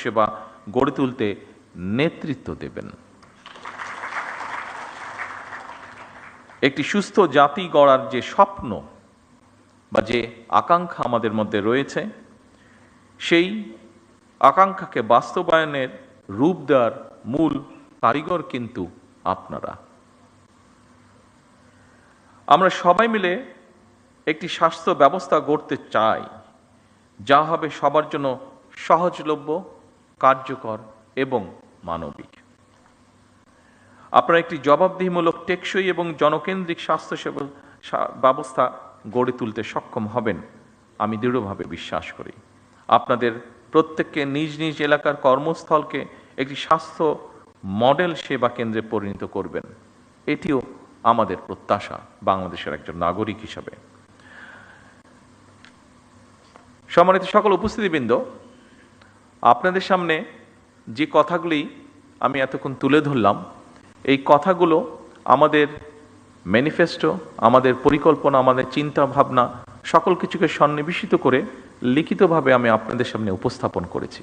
স্বাস্থ্যসেবা গড়ে তুলতে নেতৃত্ব দেবেন। একটি সুস্থ জাতি গড়ার যে স্বপ্ন বা যে আকাঙ্ক্ষা আমাদের মধ্যে রয়েছে, সেই আকাঙ্ক্ষাকে বাস্তবায়নের রূপ দেওয়ার মূল কারিগর কিন্তু আপনারা। আমরা সবাই মিলে একটি স্বাস্থ্য ব্যবস্থা গড়তে চাই, যা হবে সবার জন্য সহজলভ্য, কার্যকর এবং মানবিক। আপনারা একটি জবাবদিহিমূলক, টেকসই এবং জনকেন্দ্রিক স্বাস্থ্যসেবা ব্যবস্থা গড়ে তুলতে সক্ষম হবেন, আমি দৃঢ়ভাবে বিশ্বাস করি। আপনাদের প্রত্যেককে নিজ নিজ এলাকার কর্মস্থলকে একটি স্বাস্থ্য মডেল সেবা কেন্দ্রে পরিণত করবেন, এটিও আমাদের প্রত্যাশা বাংলাদেশের একজন নাগরিক হিসাবে। সম্মানিত সকল উপস্থিতিবৃন্দ, আপনাদের সামনে যে কথাগুলি আমি এতক্ষণ তুলে ধরলাম, এই কথাগুলো আমাদের ম্যানিফেস্টো, আমাদের পরিকল্পনা, আমাদের চিন্তা ভাবনা সকল কিছুকে সন্নিবেশিত করে লিখিতভাবে আমি আপনাদের সামনে উপস্থাপন করেছি।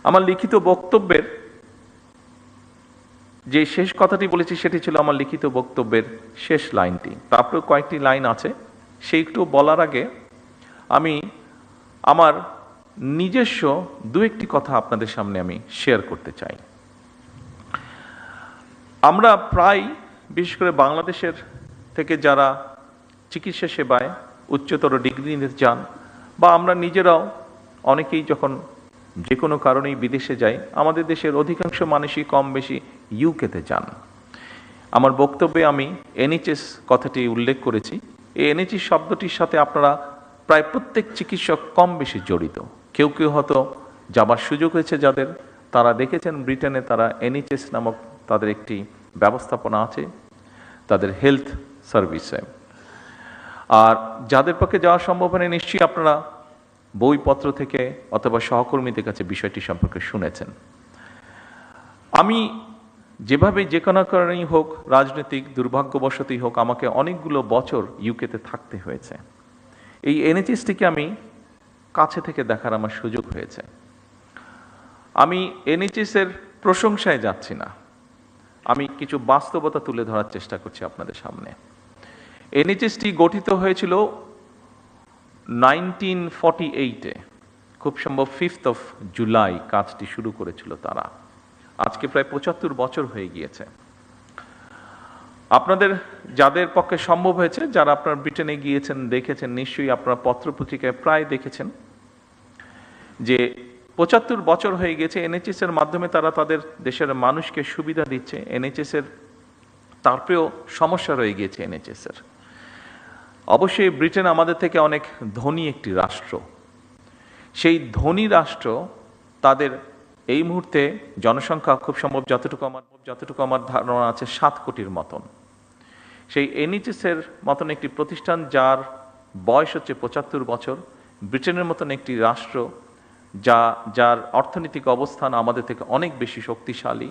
আমার লিখিত বক্তব্যের যে শেষ কথাটি বলেছি সেটি ছিল আমার লিখিত বক্তব্যের শেষ লাইনটি। তারপরেও কয়েকটি লাইন আছে, সেইটু বলার আগে আমি আমার নিজস্ব দু একটি কথা আপনাদের সামনে আমি শেয়ার করতে চাই। আমরা প্রায়, বিশেষ করে বাংলাদেশের থেকে যারা চিকিৎসা সেবায় উচ্চতর ডিগ্রি নিতে চান, বা আমরা নিজেরাও অনেকেই যখন যে কোনো কারণেই বিদেশে যাই, আমাদের দেশের অধিকাংশ মানুষই কম বেশি ইউকেতে যান। আমার বক্তব্যে আমি এনএইচএস কথাটি উল্লেখ করেছি। এই এনএইচএস শব্দটির সাথে আপনারা প্রায় প্রত্যেক চিকিৎসক কম বেশি জড়িত। কেউ কেউ হয়তো যাবার সুযোগ হয়েছে যাদের, তারা দেখেছেন ব্রিটেনে তারা এনএইচএস নামক তাদের একটি ব্যবস্থাপনা আছে তাদের হেলথ সার্ভিসে। আর যাদের পক্ষে যাওয়া সম্ভব হয়নি, নিশ্চয়ই আপনারা বইপত্র থেকে অথবা সহকর্মীদের কাছে বিষয়টি সম্পর্কে শুনেছেন। আমি যেভাবে যে কোনো কারণেই হোক, রাজনৈতিক দুর্ভাগ্যবশতই হোক, আমাকে অনেকগুলো বছর ইউকেতে থাকতে হয়েছে। এই এনএইচএসটিকে আমি কাছে থেকে দেখার আমার সুযোগ হয়েছে। আমি এনএইচএসের প্রশংসায় যাচ্ছি না, আমি কিছু বাস্তবতা তুলে ধরার চেষ্টা করছি আপনাদের সামনে। এনএইচএসটি গঠিত হয়েছিল 1948-এ, খুব সম্ভব 5th of জুলাই কাজটি শুরু করেছিল তারা। আজকে প্রায় 75 বছর হয়ে গিয়েছে। আপনাদের যাদের পক্ষে সম্ভব হয়েছে, যারা আপনারা ব্রিটেনে গিয়েছেন, দেখেছেন, নিশ্চয়ই আপনারা পত্রপত্রিকায় প্রায় দেখেছেন যে 75 বছর হয়ে গেছে এনএইচএস এর মাধ্যমে তারা তাদের দেশের মানুষকে সুবিধা দিচ্ছে। এনএইচএস এর তারপরেও সমস্যা রয়ে গিয়েছে এনএইচএস এর। অবশ্যই ব্রিটেন আমাদের থেকে অনেক ধনী একটি রাষ্ট্র। সেই ধনী রাষ্ট্র তাদের এই মুহূর্তে জনসংখ্যা খুব সম্ভব যতটুকু আমার ধারণা আছে 7 কোটির মতন। সেই এনএইচএস এর মতন একটি প্রতিষ্ঠান যার বয়স হচ্ছে 75 বছর, ব্রিটেনের মতন একটি রাষ্ট্র যার অর্থনৈতিক অবস্থান আমাদের থেকে অনেক বেশি শক্তিশালী,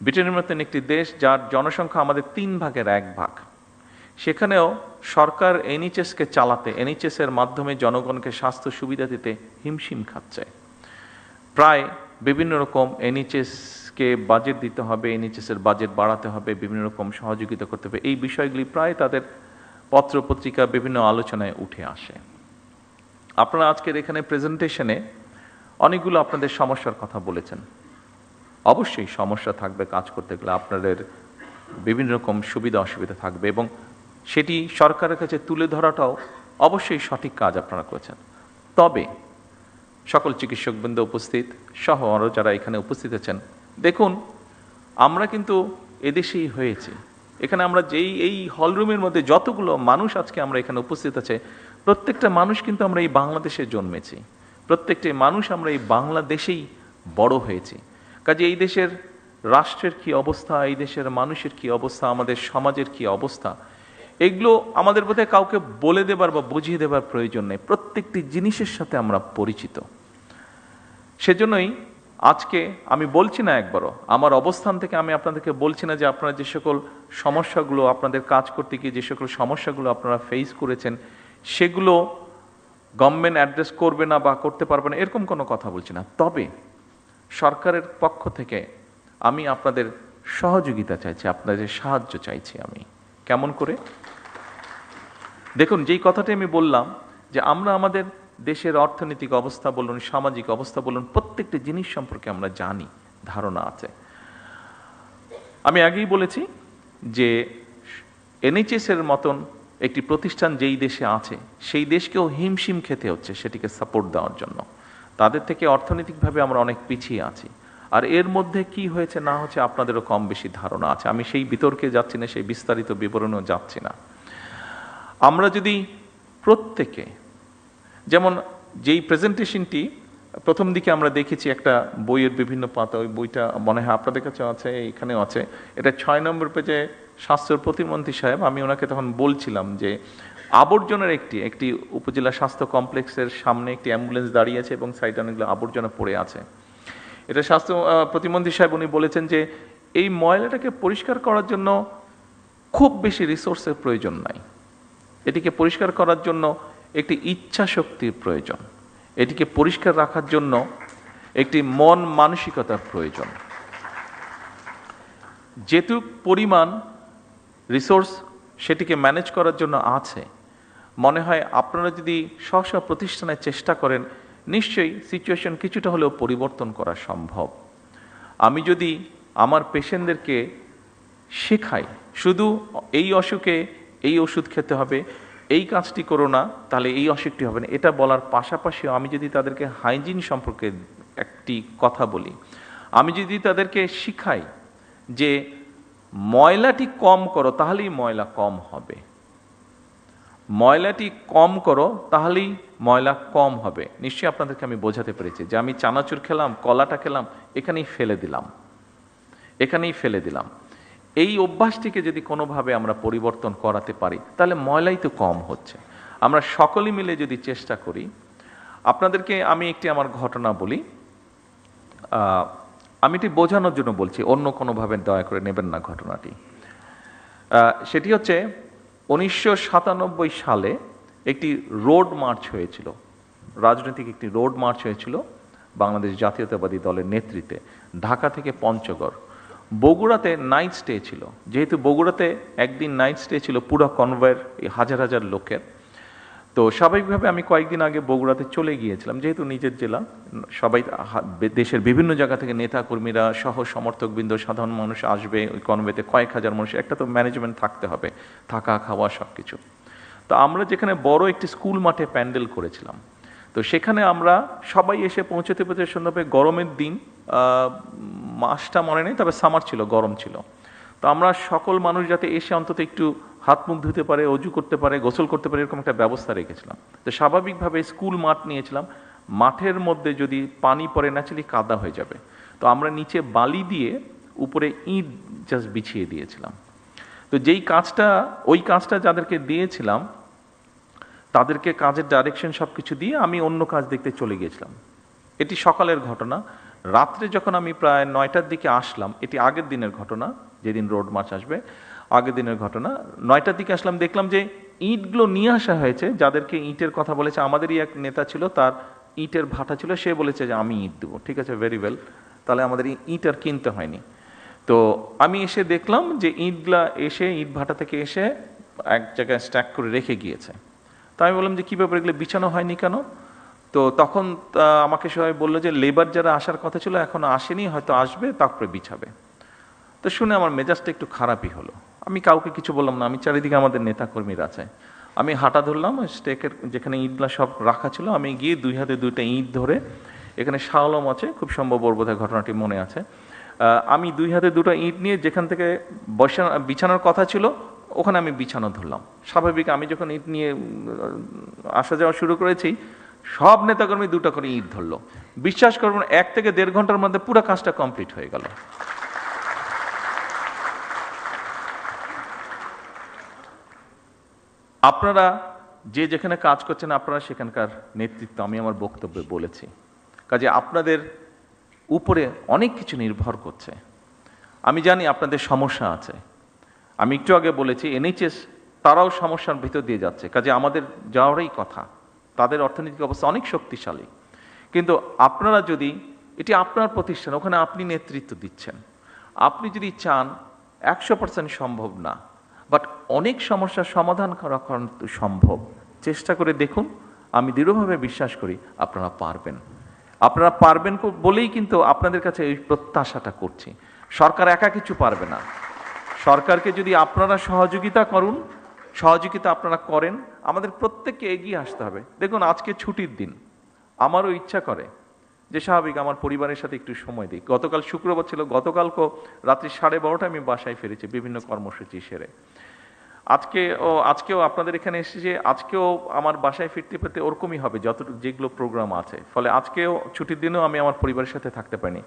ব্রিটেনের মতন একটি দেশ যার জনসংখ্যা আমাদের 3 ভাগের 1 ভাগ, সেখানেও সরকার এনএইচএসকে চালাতে, এনএইচএস এর মাধ্যমে জনগণকে স্বাস্থ্য সুবিধা দিতে হিমশিম খাচ্ছে। প্রায় বিভিন্ন রকম এনএইচএসকে বাজেট দিতে হবে, এনএইচএস এর বাজেট বাড়াতে হবে, বিভিন্ন রকম সহযোগিতা করতে হবে, এই বিষয়গুলি প্রায় তাদের পত্র পত্রিকা বিভিন্ন আলোচনায় উঠে আসে। আপনারা আজকের এখানে প্রেজেন্টেশনে অনেকগুলো আপনাদের সমস্যার কথা বলেছেন। অবশ্যই সমস্যা থাকবে, কাজ করতে গেলে আপনাদের বিভিন্ন রকম সুবিধা অসুবিধা থাকবে, এবং সেটি সরকারের কাছে তুলে ধরাটাও অবশ্যই সঠিক কাজ আপনারা করেছেন। তবে সকল চিকিৎসকবৃন্দ উপস্থিত সহ আরও যারা এখানে উপস্থিত আছেন, দেখুন আমরা কিন্তু এদেশেই হয়েছি। এখানে আমরা এই হলরুমের মধ্যে যতগুলো মানুষ আজকে আমরা এখানে উপস্থিত আছে, প্রত্যেকটা মানুষ কিন্তু আমরা এই বাংলাদেশে জন্মেছি, প্রত্যেকটি মানুষ আমরা এই বাংলাদেশেই বড় হয়েছি। কাজে এই দেশের রাষ্ট্রের কি অবস্থা, এই দেশের মানুষের কি অবস্থা, আমাদের সমাজের কি অবস্থা, এগুলো আমাদের বোধহয় কাউকে বলে দেবার বা বুঝিয়ে দেবার প্রয়োজন নেই। প্রত্যেকটি জিনিসের সাথে আমরা পরিচিত। সেজন্যই আজকে আমি বলছি না একবারও, আমার অবস্থান থেকে আমি আপনাদেরকে বলছি না যে আপনারা যে সকল সমস্যাগুলো, আপনাদের কাজ করতে গিয়ে যে সকল সমস্যাগুলো আপনারা ফেস করেছেন সেগুলো গভর্নমেন্ট অ্যাড্রেস করবে না বা করতে পারবে না, এরকম কোনো কথা বলছি না। তবে সরকারের পক্ষ থেকে আমি আপনাদের সহযোগিতা চাইছি, আপনাদের সাহায্য চাইছি। আমি কেমন করে? দেখুন, যেই কথাটি আমি বললাম যে আমরা আমাদের দেশের অর্থনৈতিক অবস্থা বলুন, সামাজিক অবস্থা বলুন, প্রত্যেকটি জিনিস সম্পর্কে আমরা জানি, ধারণা আছে। আমি আগেই বলেছি যে এনএইচএস এর মতন একটি প্রতিষ্ঠান যেই দেশে আছে সেই দেশকেও হিমশিম খেতে হচ্ছে সেটিকে সাপোর্ট দেওয়ার জন্য। তাদের থেকে অর্থনৈতিকভাবে আমরা অনেক পিছিয়ে আছি। আর এর মধ্যে কি হয়েছে না হচ্ছে আপনাদেরও কম বেশি ধারণা আছে। আমি সেই বিতর্কে যাচ্ছি না, সেই বিস্তারিত বিবরণেও যাচ্ছি না। আমরা যদি প্রত্যেকে, যেমন যেই প্রেজেন্টেশনটি প্রথম দিকে আমরা দেখেছি একটা বইয়ের বিভিন্ন পাতা, ওই বইটা মনে হয় আপনাদের কাছে আছে, এখানেও আছে, এটা 6 নম্বর পেজে স্বাস্থ্য প্রতিমন্ত্রী সাহেব, আমি ওনাকে তখন বলছিলাম যে আবর্জনার একটি উপজেলা স্বাস্থ্য কমপ্লেক্সের সামনে একটি অ্যাম্বুলেন্স দাঁড়িয়ে আছে এবং সাইডে অনেকগুলো আবর্জনা পড়ে আছে। এটা স্বাস্থ্য প্রতিমন্ত্রী সাহেব উনি বলেছেন যে এই ময়লাটাকে পরিষ্কার করার জন্য খুব বেশি রিসোর্সের প্রয়োজন নাই, এটিকে পরিষ্কার করার জন্য একটি ইচ্ছা শক্তির প্রয়োজন, এটিকে পরিষ্কার রাখার জন্য একটি মন মানসিকতার প্রয়োজন। যেটুক পরিমাণ রিসোর্স সেটিকে ম্যানেজ করার জন্য আছে, মনে হয় আপনারা যদি স্ব প্রতিষ্ঠানে চেষ্টা করেন নিশ্চয়ই সিচুয়েশন কিছুটা হলেও পরিবর্তন করা সম্ভব। আমি যদি আমার পেশেন্টদেরকে শেখাই শুধু এই অসুখে এই ওষুধ খেতে হবে, এই কাজটি করো না তাহলে এই অসুখটি হবে না, এটা বলার পাশাপাশিও আমি যদি তাদেরকে হাইজিন সম্পর্কে একটি কথা বলি, আমি যদি তাদেরকে শিখাই যে ময়লাটি কম করো তাহলেই ময়লা কম হবে, ময়লাটি কম করো তাহলেই ময়লা কম হবে, নিশ্চয়ই আপনাদেরকে আমি বোঝাতে পেরেছি যে আমি চানাচুর খেলাম, কলাটা খেলাম, এখানেই ফেলে দিলাম। এই অভ্যাসটিকে যদি কোনোভাবে আমরা পরিবর্তন করাতে পারি তাহলে ময়লাই তো কম হচ্ছে। আমরা সকলে মিলে যদি চেষ্টা করি, আপনাদেরকে আমি একটি আমার ঘটনা বলি, আমি এটি বোঝানোর জন্য বলছি, অন্য কোনোভাবে দয়া করে নেবেন না ঘটনাটি। সেটি হচ্ছে 1997 সালে একটি রোড মার্চ হয়েছিল, রাজনৈতিক একটি রোড মার্চ হয়েছিল বাংলাদেশ জাতীয়তাবাদী দলের নেতৃত্বে, ঢাকা থেকে পঞ্চগড়। বগুড়াতে নাইট স্টে ছিল, যেহেতু বগুড়াতে একদিন নাইট স্টে ছিল পুরো কনভয়ের হাজার হাজার লোকের, তো স্বাভাবিকভাবে আমি কয়েকদিন আগে বগুড়াতে চলে গিয়েছিলাম, যেহেতু নিজের জেলা, সবাই দেশের বিভিন্ন জায়গা থেকে নেতা কর্মীরা সহ সমর্থকবৃন্দ সাধারণ মানুষ আসবে ওই কনভয়েতে, কয়েক হাজার মানুষ, একটা তো ম্যানেজমেন্ট থাকতে হবে, থাকা খাওয়া সব কিছু। তো আমরা যেখানে বড় একটি স্কুল মাঠে প্যান্ডেল করেছিলাম, তো সেখানে আমরা সবাই এসে পৌঁছতে সন্ধ্যাবে, গরমের দিন, মাসটা মনে নেই, তবে সামার ছিল, গরম ছিল। তো আমরা সকল মানুষ যাতে এসে অন্তত একটু হাত মুখ ধুতে পারে, অজু করতে পারে, গোসল করতে পারে, এরকম একটা ব্যবস্থা রেখেছিলাম। তো স্বাভাবিকভাবে স্কুল মাঠ নিয়েছিলাম, মাঠের মধ্যে যদি পানি পড়ে ন্যাচারালি কাদা হয়ে যাবে, তো আমরা নিচে বালি দিয়ে উপরে ইট জাস্ট বিছিয়ে দিয়েছিলাম। তো ওই কাজটা যাদেরকে দিয়েছিলাম তাদেরকে কাজের ডাইরেকশন সব কিছু দিয়ে আমি অন্য কাজ দেখতে চলে গিয়েছিলাম। এটি সকালের ঘটনা। রাত্রে যখন আমি প্রায় 9টার দিকে আসলাম, এটি আগের দিনের ঘটনা, যেদিন রোড মার্চ আসবে আগের দিনের ঘটনা, 9টার দিকে আসলাম, দেখলাম যে ইটগুলো নিয়ে আসা হয়েছে, যাদেরকে ইটের কথা বলেছে আমাদেরই এক নেতা ছিল, তার ইটের ভাটা ছিল, সে বলেছে যে আমি ইট দেবো। ঠিক আছে, ভেরি ওয়েল, তাহলে আমাদের ইট আর কিনতে হয়নি। তো আমি এসে দেখলাম যে ইটগুলা এসে ইট ভাটা থেকে এসে এক জায়গায় স্ট্যাক করে রেখে গিয়েছে। তো আমি বললাম যে কী ব্যাপার, এগুলো বিছানো হয়নি কেন? তো তখন আমাকে সবাই বললো যে লেবার যারা আসার কথা ছিল এখনো আসেনি, হয়তো আসবে তারপরে বিছাবে। তো শুনে আমার মেজাজটা একটু খারাপই হলো। আমি কাউকে কিছু বললাম না, আমি চারিদিকে আমাদের নেতাকর্মীরা আছে, আমি হাঁটা ধরলাম স্টেকের যেখানে ইটগুলা সব রাখা ছিল, আমি গিয়ে 2 হাতে 2টা ইট ধরে, এখানে শালম আছে, খুব সম্ভব ওর বোধহয় ঘটনাটি মনে আছে, আমি 2 হাতে 2টা ইট নিয়ে যেখান থেকে বিছানোর কথা ছিল ওখানে আমি বিছানো ধরলাম। স্বাভাবিক আমি যখন ইট নিয়ে আসা যাওয়া শুরু করেছি, সব নেতাকর্মী 2টা করে ইট ধরলো। বিশ্বাস করবেন 1 থেকে 1.5 ঘন্টার মধ্যে পুরো কাজটা কমপ্লিট হয়ে গেল। আপনারা যে যেখানে কাজ করছেন আপনারা সেখানকার নেতৃত্ব, আমি আমার বক্তব্যে বলেছি, কাজে আপনাদের উপরে অনেক কিছু নির্ভর করছে। আমি জানি আপনাদের সমস্যা আছে, আমি একটু আগে বলেছি এনএইচএস তারাও সমস্যার ভিতর দিয়ে যাচ্ছে, কাজে আমাদের যাওয়ারই কথা, তাদের অর্থনৈতিক অবস্থা অনেক শক্তিশালী, কিন্তু আপনারা যদি এটি আপনার প্রতিষ্ঠান, ওখানে আপনি নেতৃত্ব দিচ্ছেন। আপনি যদি চান 100% সম্ভব না, বাট অনেক সমস্যার সমাধান করা কিন্তু সম্ভব। চেষ্টা করে দেখুন, আমি দৃঢ়ভাবে বিশ্বাস করি আপনারা পারবেন। আপনারা পারবেন বলেই কিন্তু আপনাদের কাছে এই প্রত্যাশাটা করছি। সরকার একা কিছু পারবে না। সরকারকে যদি আপনারা সহযোগিতা আপনারা করেন, আমাদের প্রত্যেককে এগিয়ে আসতে হবে। দেখুন, আজকে ছুটির দিন, আমারও ইচ্ছা করে যে স্বাভাবিক আমার পরিবারের সাথে একটু সময় দিই। গতকাল শুক্রবার ছিল, গতকালকেও রাত্রি 12:30 আমি বাসায় ফিরেছি বিভিন্ন কর্মসূচি সেরে। আজকেও আপনাদের এখানে এসেছে, আজকেও আমার বাসায় ফিরতে ফিরতে ওরকমই হবে যেগুলো প্রোগ্রাম আছে। ফলে আজকেও ছুটির দিনেও আমি আমার পরিবারের সাথে থাকতে পারিনি।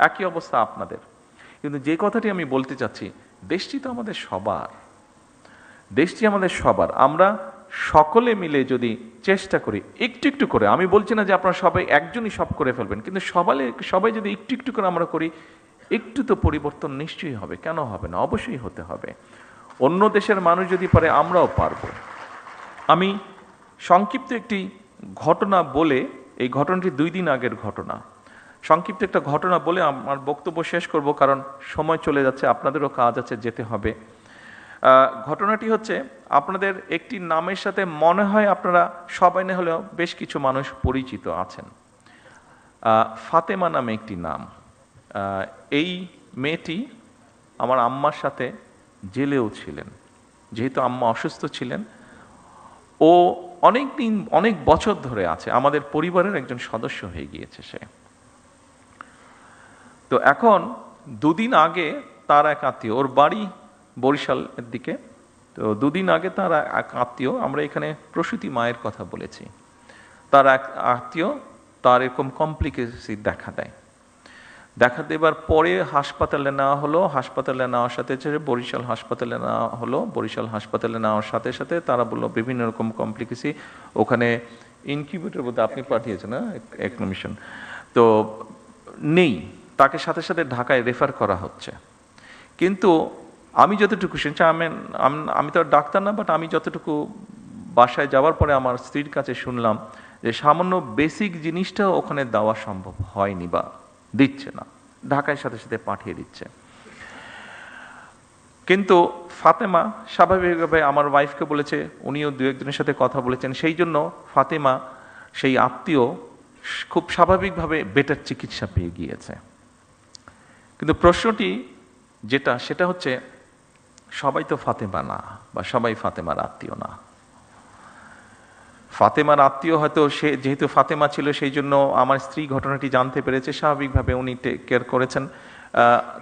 একই অবস্থা আপনাদের। কিন্তু যে কথাটি আমি বলতে চাচ্ছি, দেশটি তো আমাদের সবার, দেশটি আমাদের সবার। আমরা সকলে মিলে যদি চেষ্টা করি একটু একটু করে, আমি বলছি না যে আপনারা সবাই একজনই সব করে ফেলবেন, কিন্তু সবাই যদি একটু একটু করে আমরা করি, একটু তো পরিবর্তন নিশ্চয়ই হবে। কেন হবে না? অবশ্যই হতে হবে। অন্য দেশের মানুষ যদি পারে, আমরাও পারবো। আমি সংক্ষিপ্ত একটি ঘটনা বলে, এই ঘটনাটি 2 দিন আগের ঘটনা, সংক্ষিপ্ত একটা ঘটনা বলে আমার বক্তব্য শেষ করব, কারণ সময় চলে যাচ্ছে, আপনাদেরও কাজ আছে, যেতে হবে। ঘটনাটি হচ্ছে, আপনাদের একটি নামের সাথে মনে হয় আপনারা সবাই না হলেও বেশ কিছু মানুষ পরিচিত আছেন। ফাতেমা নামে একটি নাম। এই মেয়েটি আমার আম্মার সাথে জেলেও ছিলেন। যেহেতু আম্মা অসুস্থ ছিলেন, ও অনেক বছর ধরে আছে, আমাদের পরিবারের একজন সদস্য হয়ে গিয়েছে সে। তো এখন 2 দিন আগে তার এক আত্মীয়, ওর বাড়ি বরিশালের দিকে, তো 2 দিন আগে তার এক আত্মীয়, আমরা এখানে প্রসূতি মায়ের কথা বলেছি, তার এক আত্মীয় তার এরকম কমপ্লিকেশন দেখা দেবার পরে হাসপাতালে নেওয়া হলো। হাসপাতালে নেওয়ার সাথে বরিশাল হাসপাতালে নেওয়া হলো। বরিশাল হাসপাতালে নেওয়ার সাথে সাথে তারা বললো বিভিন্ন রকম কমপ্লিকেশন, ওখানে ইনকিউবেটর বলতে আপনি পাঠিয়েছেন না একমিশন, তো নেই, তাকে সাথে সাথে ঢাকায় রেফার করা হচ্ছে। কিন্তু আমি যতটুকু শুনছি, আমি তো আর ডাক্তার না, বাট আমি যতটুকু বাসায় যাওয়ার পরে আমার স্ত্রীর কাছে শুনলাম যে সামান্য বেসিক জিনিসটাও ওখানে দেওয়া সম্ভব হয়নি বা দিচ্ছে না, ঢাকায় সাথে সাথে পাঠিয়ে দিচ্ছে। কিন্তু ফাতেমা স্বাভাবিকভাবে আমার ওয়াইফকে বলেছে, উনিও 2-1 জনের সাথে কথা বলেছেন, সেই জন্য ফাতেমা সেই আত্মীয় খুব স্বাভাবিকভাবে বেটার চিকিৎসা পেয়ে গিয়েছে। কিন্তু প্রশ্নটি সেটা হচ্ছে, সবাই তো ফাতেমা না, বা সবাই ফাতেমার আত্মীয় না। ফাতেমার আত্মীয় হয়তো সে যেহেতু ফাতেমা ছিল, সেই জন্য আমার স্ত্রী ঘটনাটি জানতে পেরেছে, স্বাভাবিকভাবে উনি টেক কেয়ার করেছেন।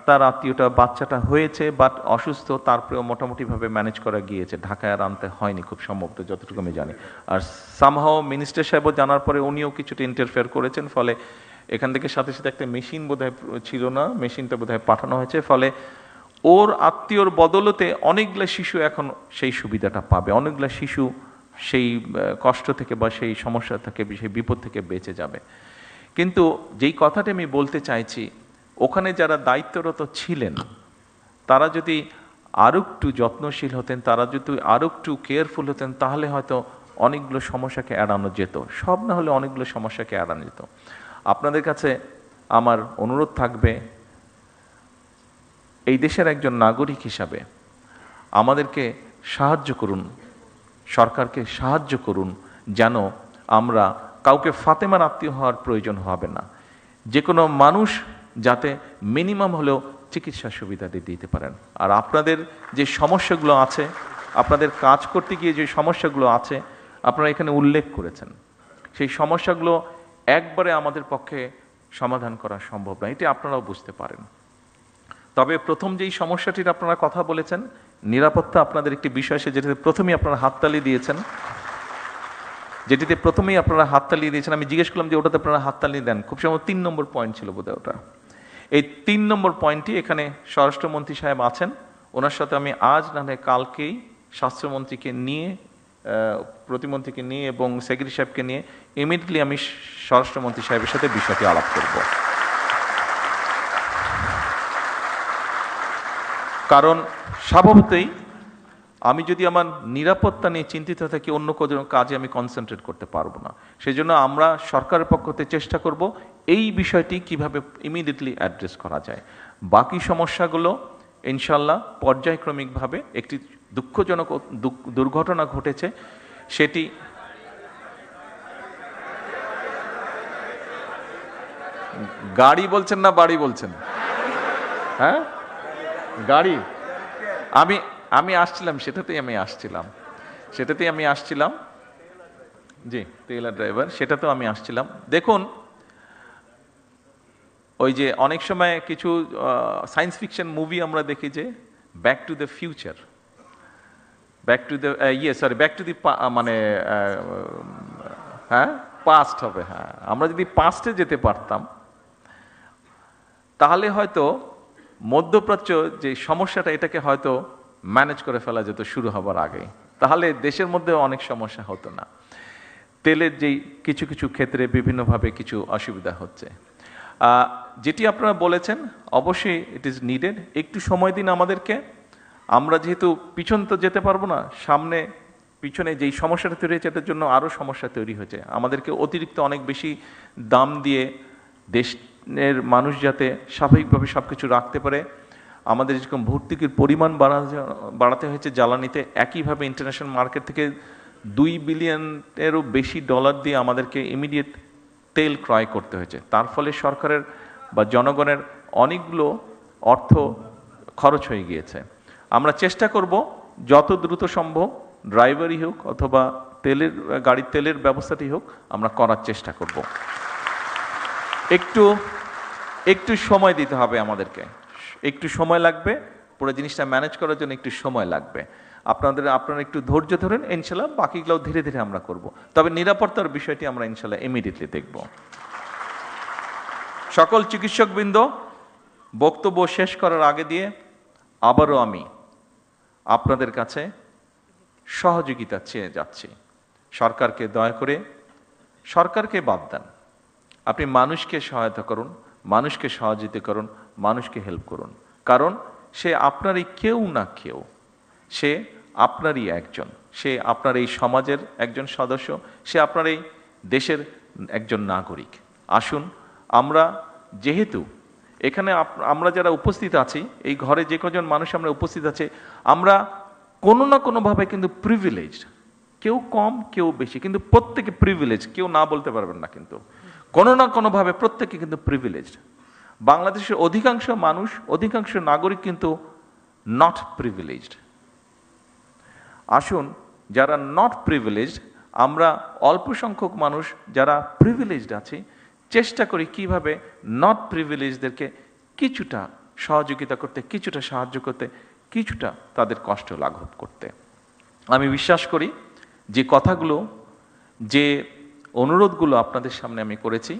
তার আত্মীয়টা বাচ্চাটা হয়েছে, বাট অসুস্থ, তারপরেও মোটামুটিভাবে ম্যানেজ করা গিয়েছে, ঢাকায় আর আনতে হয়নি খুব সম্ভবত, যতটুকু আমি জানি। আর সামহাও মিনিস্টার সাহেবও জানার পরে উনিও কিছুটা ইন্টারফেয়ার করেছেন, ফলে এখান থেকে সাথে সাথে একটা মেশিন বোধহয় ছিল না, মেশিনটা বোধহয় পাঠানো হয়েছে। ফলে ওর আত্মীয়র বদলতে অনেকগুলো শিশু এখন সেই সুবিধাটা পাবে, অনেকগুলো শিশু সেই কষ্ট থেকে বা সেই সমস্যা থেকে, সেই বিপদ থেকে বেঁচে যাবে। কিন্তু যেই কথাটা আমি বলতে চাইছি, ওখানে যারা দায়িত্বরত ছিলেন, তারা যদি আরও একটু যত্নশীল হতেন, তারা যদি আরও একটু কেয়ারফুল হতেন, তাহলে হয়তো অনেকগুলো সমস্যাকে এড়ানো যেত। সব না হলে অনেকগুলো সমস্যাকে এড়ানো যেত। আপনাদের কাছে আমার অনুরোধ থাকবে, এই দেশের একজন নাগরিক হিসাবে আমাদেরকে সাহায্য করুন, সরকারকে সাহায্য করুন, যেন আমরা কাউকে ফাতেমার আত্মীয় হওয়ার প্রয়োজন হবে না। যে কোনো মানুষ যাতে মিনিমাম হলেও চিকিৎসা সুবিধা দিতে পারেন। আর আপনাদের যে সমস্যাগুলো আছে, আপনাদের কাজ করতে গিয়ে যে সমস্যাগুলো আছে, আপনারা এখানে উল্লেখ করেছেন, সেই সমস্যাগুলো একবারে আমাদের পক্ষে সমাধান করা সম্ভব না, এটি আপনারাও বুঝতে পারেন। তবে প্রথম যেই সমস্যাটির আপনারা কথা বলেছেন, নিরাপত্তা আপনাদের একটি বিষয়, যেটিতে প্রথমেই আপনারা হাততালি দিয়েছেন, আমি জিজ্ঞেস করলাম যে ওটাতে আপনারা হাততালি দেন, খুব সম্ভবত 3 নম্বর পয়েন্ট ছিল বোধহয় ওটা। এই 3 নম্বর পয়েন্টটি, এখানে স্বরাষ্ট্রমন্ত্রী সাহেব আছেন, ওনার সাথে আমি আজ না হয় কালকেই স্বাস্থ্যমন্ত্রীকে নিয়ে, প্রতিমন্ত্রীকে নিয়ে এবং সেক্রেটারি সাহেবকে নিয়ে ইমিডিয়েটলি আমি স্বরাষ্ট্রমন্ত্রী সাহেবের সাথে বিষয়টি আলাপ করব। কারণ স্বভাবতই আমি যদি আমার নিরাপত্তা নিয়ে চিন্তিত থাকি, অন্য কোনো কাজে আমি কনসেন্ট্রেট করতে পারবো না। সেই জন্য আমরা সরকারের পক্ষ থেকে চেষ্টা করব এই বিষয়টি কিভাবে ইমিডিয়েটলি অ্যাড্রেস করা যায়। বাকি সমস্যাগুলো ইনশাল্লাহ পর্যায়ক্রমিকভাবে, একটি দুঃখজনক দুর্ঘটনা ঘটেছে, সেটি গাড়ি বলছেন না বাড়ি বলছেন? হ্যাঁ, গাড়ি। আমি আমি আসছিলাম, সেটাতেই আমি আসছিলাম। জি, টেইলার ড্রাইভার, সেটাতেও আমি আসছিলাম। দেখুন, ওই যে অনেক সময় কিছু সায়েন্স ফিকশন মুভি আমরা দেখি যে back to the future, back to the back to the মানে হ্যাঁ পাস্ট হবে। হ্যাঁ, আমরা যদি পাস্টে যেতে পারতাম তাহলে হয়তো মধ্যপ্রাচ্য যে সমস্যাটা, এটাকে হয়তো ম্যানেজ করে ফেলা যেত শুরু হবার আগে, তাহলে দেশের মধ্যে অনেক সমস্যা হতো না। তেলের যেই কিছু কিছু ক্ষেত্রে বিভিন্নভাবে কিছু অসুবিধা হচ্ছে, যেটি আপনারা বলেছেন, অবশ্যই ইট ইজ নিডেড। একটু সময় দিন আমাদেরকে। আমরা যেহেতু পিছন তো যেতে পারবো না, সামনে পিছনে যেই সমস্যাটা তৈরি হয়েছে এটার জন্য আরও সমস্যা তৈরি হয়েছে। আমাদেরকে অতিরিক্ত অনেক বেশি দাম দিয়ে দেশের মানুষ যাতে স্বাভাবিকভাবে সব কিছু রাখতে পারে, আমাদের যেরকম ভর্তুকির পরিমাণ বাড়াতে হয়েছে জ্বালানিতে, একইভাবে ইন্টারন্যাশনাল মার্কেট থেকে $2 বিলিয়নেরও বেশি ডলার দিয়ে আমাদেরকে ইমিডিয়েট তেল ক্রয় করতে হয়েছে। তার ফলে সরকারের বা জনগণের অনেকগুলো অর্থ খরচ হয়ে গিয়েছে। আমরা চেষ্টা করব যত দ্রুত সম্ভব, ড্রাইভারই হোক অথবা গাড়ির তেলের ব্যবস্থাটি হোক, আমরা করার চেষ্টা করব। একটু সময় দিতে হবে আমাদেরকে, একটু সময় লাগবে, পুরো জিনিসটা ম্যানেজ করার জন্য একটু সময় লাগবে। আপনারা একটু ধৈর্য ধরেন, ইনশাল্লাহ বাকিগুলো ধীরে ধীরে আমরা করব। তবে নিরাপত্তার বিষয়টি আমরা ইনশাল্লাহ ইমিডিয়েটলি দেখব। সকল চিকিৎসকবৃন্দ, বক্তব্য শেষ করার আগে দিয়ে আবারও আমি আপনাদের কাছে সহযোগিতা চেয়ে যাচ্ছি। সরকারকে দয়া করে, সরকারকে বাদ দেন, আপনি মানুষকে সহায়তা করুন, মানুষকে সহযোগিতা করুন, মানুষকে হেল্প করুন। কারণ সে আপনারই কেউ না কেউ, সে আপনারই একজন, সে আপনার এই সমাজের একজন সদস্য, সে আপনার এই দেশের একজন নাগরিক। আসুন, আমরা যেহেতু এখানে আমরা যারা উপস্থিত আছি, এই ঘরে যে কজন মানুষ আমরা উপস্থিত আছে, আমরা কোনো না কোনোভাবে কিন্তু প্রিভিলেজড, কেউ কম কেউ বেশি, কিন্তু প্রত্যেকে প্রিভিলেজ, কেউ না বলতে পারবেন না, কিন্তু কোনো না কোনোভাবে প্রত্যেকে কিন্তু প্রিভিলেজড। বাংলাদেশের অধিকাংশ মানুষ, অধিকাংশ নাগরিক কিন্তু নট প্রিভিলেজড। আসুন, যারা নট প্রিভিলেজড, আমরা অল্প সংখ্যক মানুষ যারা প্রিভিলেজড আছি, চেষ্টা করি কিভাবে নট প্রিভিলেজদেরকে কিছুটা সহযোগিতা করতে, কিছুটা সাহায্য করতে, কিছুটা তাদের কষ্ট লাঘব করতে। আমি বিশ্বাস করি যে কথাগুলো, যে অনুরোধগুলো আপনাদের সামনে আমি করেছি,